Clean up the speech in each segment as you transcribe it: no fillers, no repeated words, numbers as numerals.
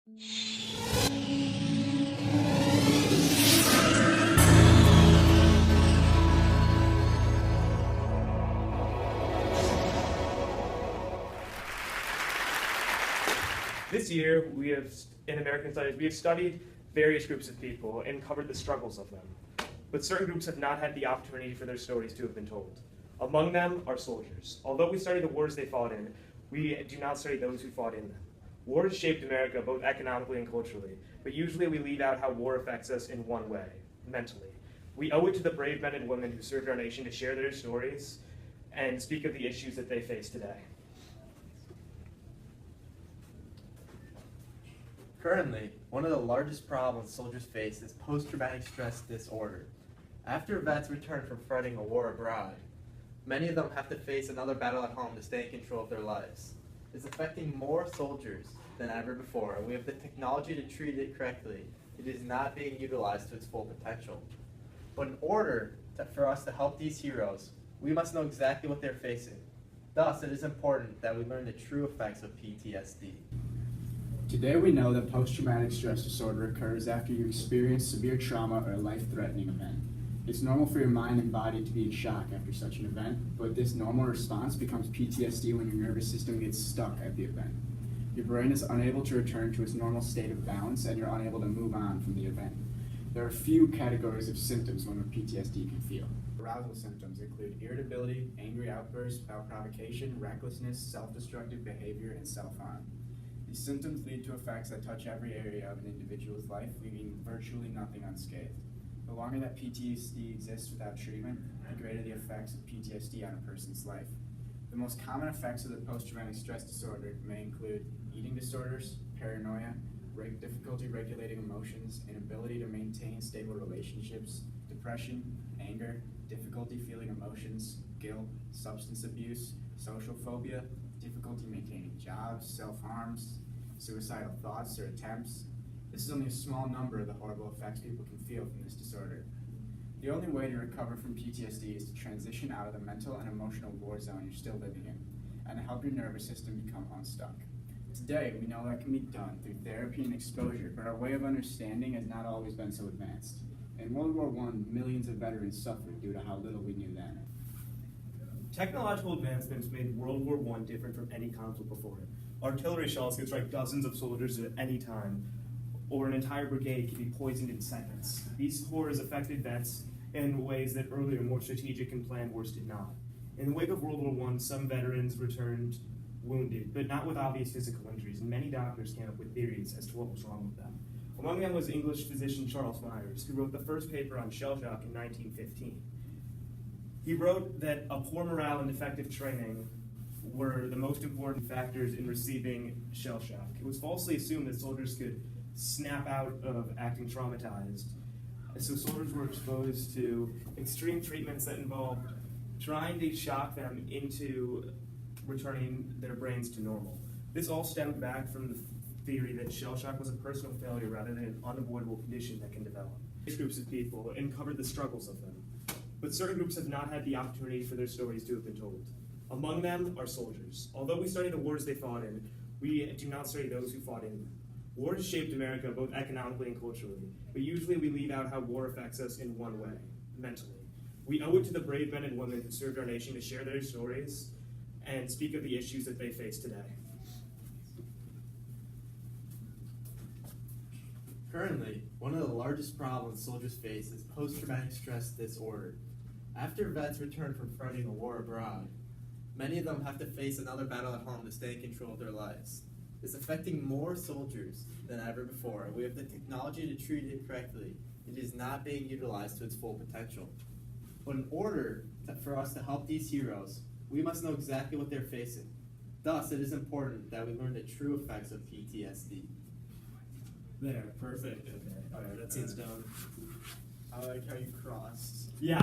This year, in American Studies, we have studied various groups of people and covered the struggles of them. But certain groups have not had the opportunity for their stories to have been told. Among them are soldiers. Although we study the wars they fought in, we do not study those who fought in them. Wars shaped America both economically and culturally, but usually we leave out how war affects us in one way, mentally. We owe it to the brave men and women who served our nation to share their stories and speak of the issues that they face today. Currently, one of the largest problems soldiers face is post-traumatic stress disorder. After vets return from fighting a war abroad, many of them have to face another battle at home to stay in control of their lives. It's affecting more soldiers than ever before, and we have the technology to treat it correctly. It is not being utilized to its full potential. But in order for us to help these heroes, we must know exactly what they're facing. Thus, it is important that we learn the true effects of PTSD. Today we know that post-traumatic stress disorder occurs after you experience severe trauma or a life-threatening event. It's normal for your mind and body to be in shock after such an event, but this normal response becomes PTSD when your nervous system gets stuck at the event. Your brain is unable to return to its normal state of balance and you're unable to move on from the event. There are a few categories of symptoms one with PTSD can feel. Arousal symptoms include irritability, angry outbursts without provocation, recklessness, self-destructive behavior, and self-harm. These symptoms lead to effects that touch every area of an individual's life, leaving virtually nothing unscathed. The longer that PTSD exists without treatment, the greater the effects of PTSD on a person's life. The most common effects of the post-traumatic stress disorder may include eating disorders, paranoia, difficulty regulating emotions, inability to maintain stable relationships, depression, anger, difficulty feeling emotions, guilt, substance abuse, social phobia, difficulty maintaining jobs, self-harms, suicidal thoughts or attempts. This is only a small number of the horrible effects people can feel from this disorder. The only way to recover from PTSD is to transition out of the mental and emotional war zone you're still living in, and to help your nervous system become unstuck. Today, we know that can be done through therapy and exposure, but our way of understanding has not always been so advanced. In World War I, millions of veterans suffered due to how little we knew then. Technological advancements made World War I different from any conflict before it. Artillery shells could strike dozens of soldiers at any time, or an entire brigade could be poisoned in seconds. These horrors affected vets in ways that earlier, more strategic and planned wars did not. In the wake of World War I, some veterans returned wounded, but not with obvious physical injuries, and many doctors came up with theories as to what was wrong with them. Among them was English physician Charles Myers, who wrote the first paper on shell shock in 1915. He wrote that a poor morale and defective training were the most important factors in receiving shell shock. It was falsely assumed that soldiers could snap out of acting traumatized. So soldiers were exposed to extreme treatments that involved trying to shock them into returning their brains to normal. This all stemmed back from the theory that shell shock was a personal failure rather than an unavoidable condition that can develop. These groups of people and covered the struggles of them. But certain groups have not had the opportunity for their stories to have been told. Among them are soldiers. Although we study the wars they fought in, we do not study those who fought in them. Wars shaped America both economically and culturally, but usually we leave out how war affects us in one way, mentally. We owe it to the brave men and women who served our nation to share their stories and speak of the issues that they face today. Currently, one of the largest problems soldiers face is post-traumatic stress disorder. After vets return from fighting a war abroad, many of them have to face another battle at home to stay in control of their lives. It's affecting more soldiers than ever before, and we have the technology to treat it correctly. It is not being utilized to its full potential. But in order for us to help these heroes, we must know exactly what they're facing. Thus, it is important that we learn the true effects of PTSD. There, perfect. Okay, all right, that scene's done. I like how you crossed. Yeah.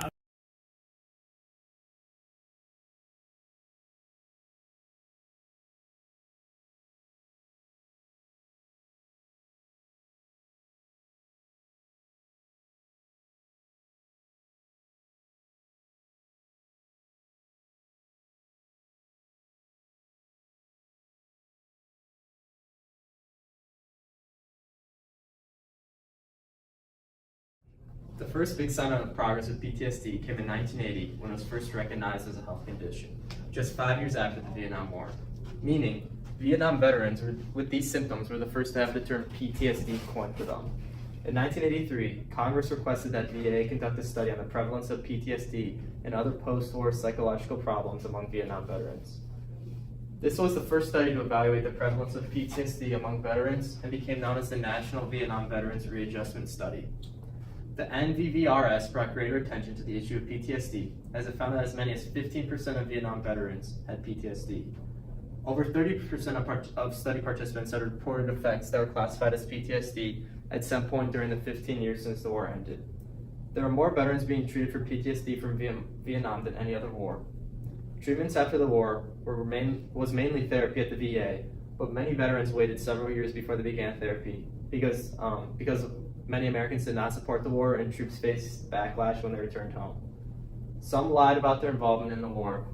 The first big sign of progress with PTSD came in 1980 when it was first recognized as a health condition, just 5 years after the Vietnam War. Meaning, Vietnam veterans with these symptoms were the first to have the term PTSD coined for them. In 1983, Congress requested that VA conduct a study on the prevalence of PTSD and other post-war psychological problems among Vietnam veterans. This was the first study to evaluate the prevalence of PTSD among veterans and became known as the National Vietnam Veterans Readjustment Study. The NVVRS brought greater attention to the issue of PTSD, as it found that as many as 15% of Vietnam veterans had PTSD. Over 30% of study participants had reported effects that were classified as PTSD at some point during the 15 years since the war ended. There are more veterans being treated for PTSD from Vietnam than any other war. Treatments after the war was mainly therapy at the VA, but many veterans waited several years before they began therapy because many Americans did not support the war and troops faced backlash when they returned home. Some lied about their involvement in the war,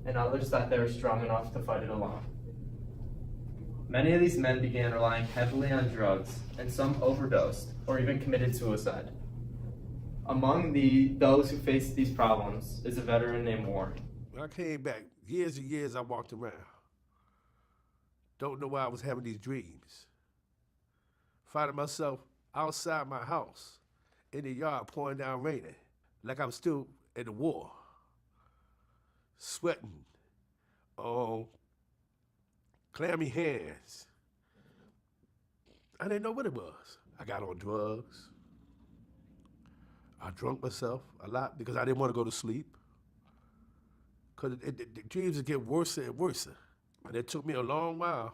and others thought they were strong enough to fight it alone. Many of these men began relying heavily on drugs, and some overdosed or even committed suicide. Among those who faced these problems is a veteran named Warren. When I came back, years and years I walked around. Don't know why I was having these dreams. Finding myself outside my house, in the yard, pouring down raining, like I'm still in the war. Sweating, clammy hands. I didn't know what it was. I got on drugs. I drunk myself a lot because I didn't want to go to sleep. Because the dreams would get worse and worse. And it took me a long while,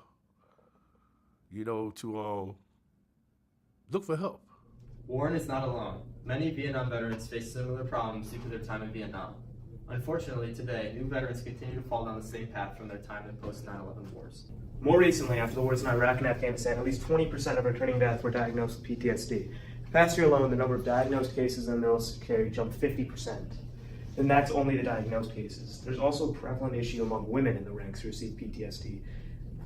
to look for help. Warren is not alone. Many Vietnam veterans face similar problems due to their time in Vietnam. Unfortunately, today, new veterans continue to fall down the same path from their time in post-9/11 wars. More recently, after the wars in Iraq and Afghanistan, at least 20% of returning vets were diagnosed with PTSD. Past year alone, the number of diagnosed cases in neural care jumped 50%. And that's only the diagnosed cases. There's also a prevalent issue among women in the ranks who receive PTSD,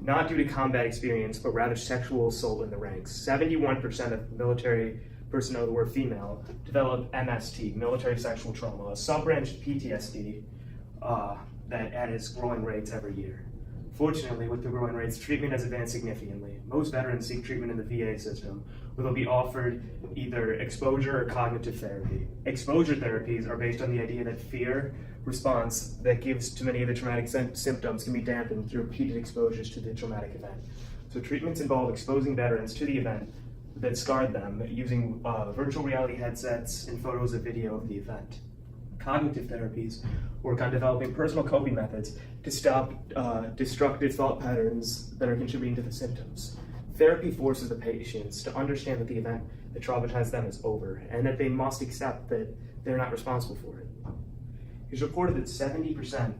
not due to combat experience, but rather sexual assault in the ranks. 71% of military personnel who were female developed MST, military sexual trauma, a sub-branch of PTSD that at its growing rates every year. Fortunately, with the growing rates, treatment has advanced significantly. Most veterans seek treatment in the VA system, where they'll be offered either exposure or cognitive therapy. Exposure therapies are based on the idea that fear response that gives to many of the traumatic symptoms can be dampened through repeated exposures to the traumatic event. So treatments involve exposing veterans to the event that scarred them using virtual reality headsets and photos of video of the event. Cognitive therapies work on developing personal coping methods to stop destructive thought patterns that are contributing to the symptoms. Therapy forces the patients to understand that the event that traumatized them is over and that they must accept that they're not responsible for it. It's reported that 70%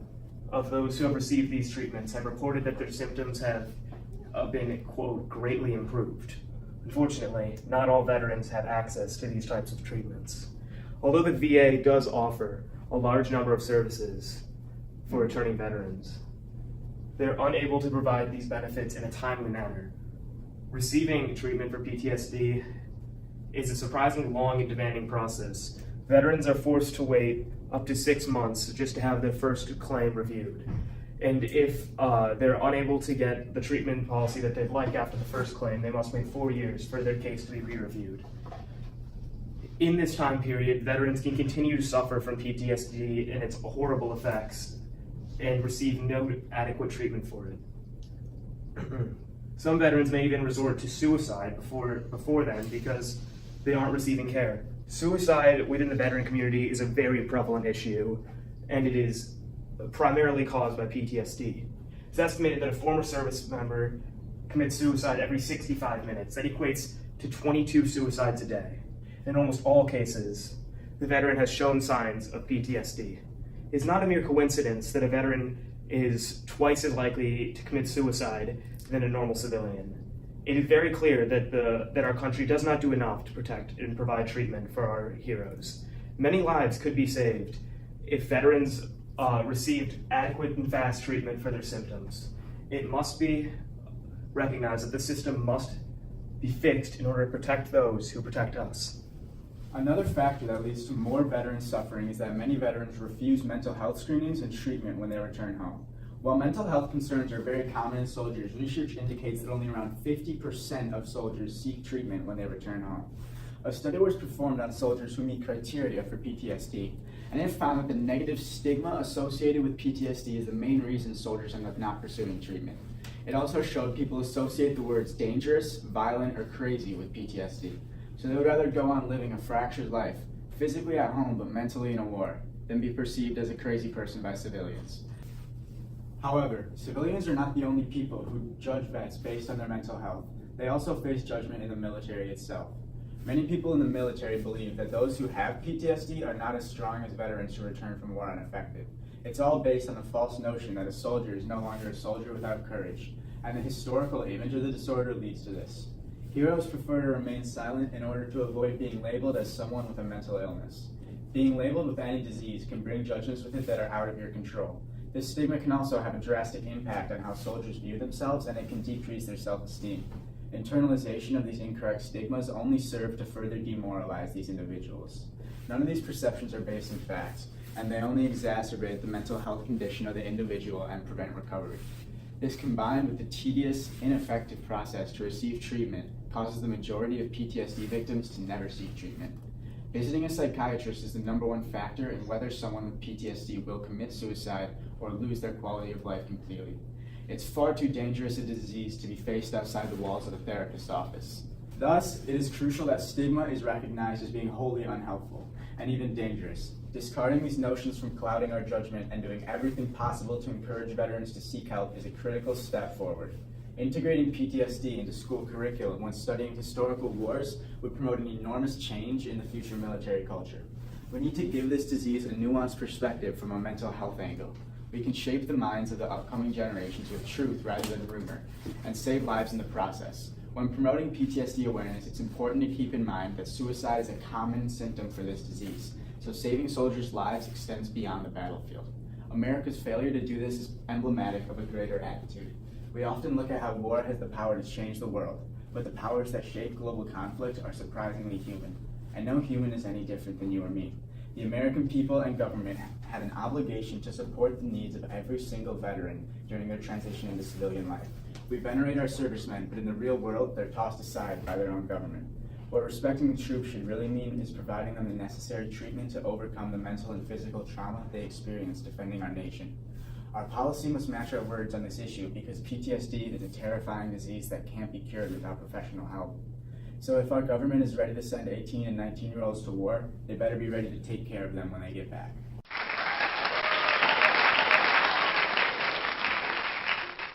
of those who have received these treatments have reported that their symptoms have been, quote, greatly improved. Unfortunately, not all veterans have access to these types of treatments. Although the VA does offer a large number of services for returning veterans, they're unable to provide these benefits in a timely manner. Receiving treatment for PTSD is a surprisingly long and demanding process. Veterans are forced to wait up to 6 months just to have their first claim reviewed. And if they're unable to get the treatment policy that they'd like after the first claim, they must wait 4 years for their case to be re-reviewed. In this time period, veterans can continue to suffer from PTSD and its horrible effects and receive no adequate treatment for it. Some veterans may even resort to suicide before then because they aren't receiving care. Suicide within the veteran community is a very prevalent issue, and it is primarily caused by PTSD. It's estimated that a former service member commits suicide every 65 minutes. That equates to 22 suicides a day. In almost all cases, the veteran has shown signs of PTSD. It's not a mere coincidence that a veteran is twice as likely to commit suicide than a normal civilian. It is very clear that our country does not do enough to protect and provide treatment for our heroes. Many lives could be saved if veterans received adequate and fast treatment for their symptoms. It must be recognized that the system must be fixed in order to protect those who protect us. Another factor that leads to more veteran suffering is that many veterans refuse mental health screenings and treatment when they return home. While mental health concerns are very common in soldiers, research indicates that only around 50% of soldiers seek treatment when they return home. A study was performed on soldiers who meet criteria for PTSD, and it found that the negative stigma associated with PTSD is the main reason soldiers end up not pursuing treatment. It also showed people associate the words dangerous, violent, or crazy with PTSD. So they would rather go on living a fractured life, physically at home but mentally in a war, than be perceived as a crazy person by civilians. However, civilians are not the only people who judge vets based on their mental health. They also face judgment in the military itself. Many people in the military believe that those who have PTSD are not as strong as veterans who return from war unaffected. It's all based on the false notion that a soldier is no longer a soldier without courage, and the historical image of the disorder leads to this. Heroes prefer to remain silent in order to avoid being labeled as someone with a mental illness. Being labeled with any disease can bring judgments with it that are out of your control. This stigma can also have a drastic impact on how soldiers view themselves, and it can decrease their self-esteem. Internalization of these incorrect stigmas only serve to further demoralize these individuals. None of these perceptions are based in facts, and they only exacerbate the mental health condition of the individual and prevent recovery. This, combined with the tedious, ineffective process to receive treatment, causes the majority of PTSD victims to never seek treatment. Visiting a psychiatrist is the #1 factor in whether someone with PTSD will commit suicide or lose their quality of life completely. It's far too dangerous a disease to be faced outside the walls of a therapist's office. Thus, it is crucial that stigma is recognized as being wholly unhelpful and even dangerous. Discarding these notions from clouding our judgment and doing everything possible to encourage veterans to seek help is a critical step forward. Integrating PTSD into school curriculum when studying historical wars would promote an enormous change in the future military culture. We need to give this disease a nuanced perspective from a mental health angle. We can shape the minds of the upcoming generations with truth rather than rumor, and save lives in the process. When promoting PTSD awareness, it's important to keep in mind that suicide is a common symptom for this disease, so saving soldiers' lives extends beyond the battlefield. America's failure to do this is emblematic of a greater attitude. We often look at how war has the power to change the world, but the powers that shape global conflict are surprisingly human, and no human is any different than you or me. The American people and government had an obligation to support the needs of every single veteran during their transition into civilian life. We venerate our servicemen, but in the real world, they're tossed aside by their own government. What respecting the troops should really mean is providing them the necessary treatment to overcome the mental and physical trauma they experience defending our nation. Our policy must match our words on this issue because PTSD is a terrifying disease that can't be cured without professional help. So if our government is ready to send 18 and 19-year-olds to war, they better be ready to take care of them when they get back.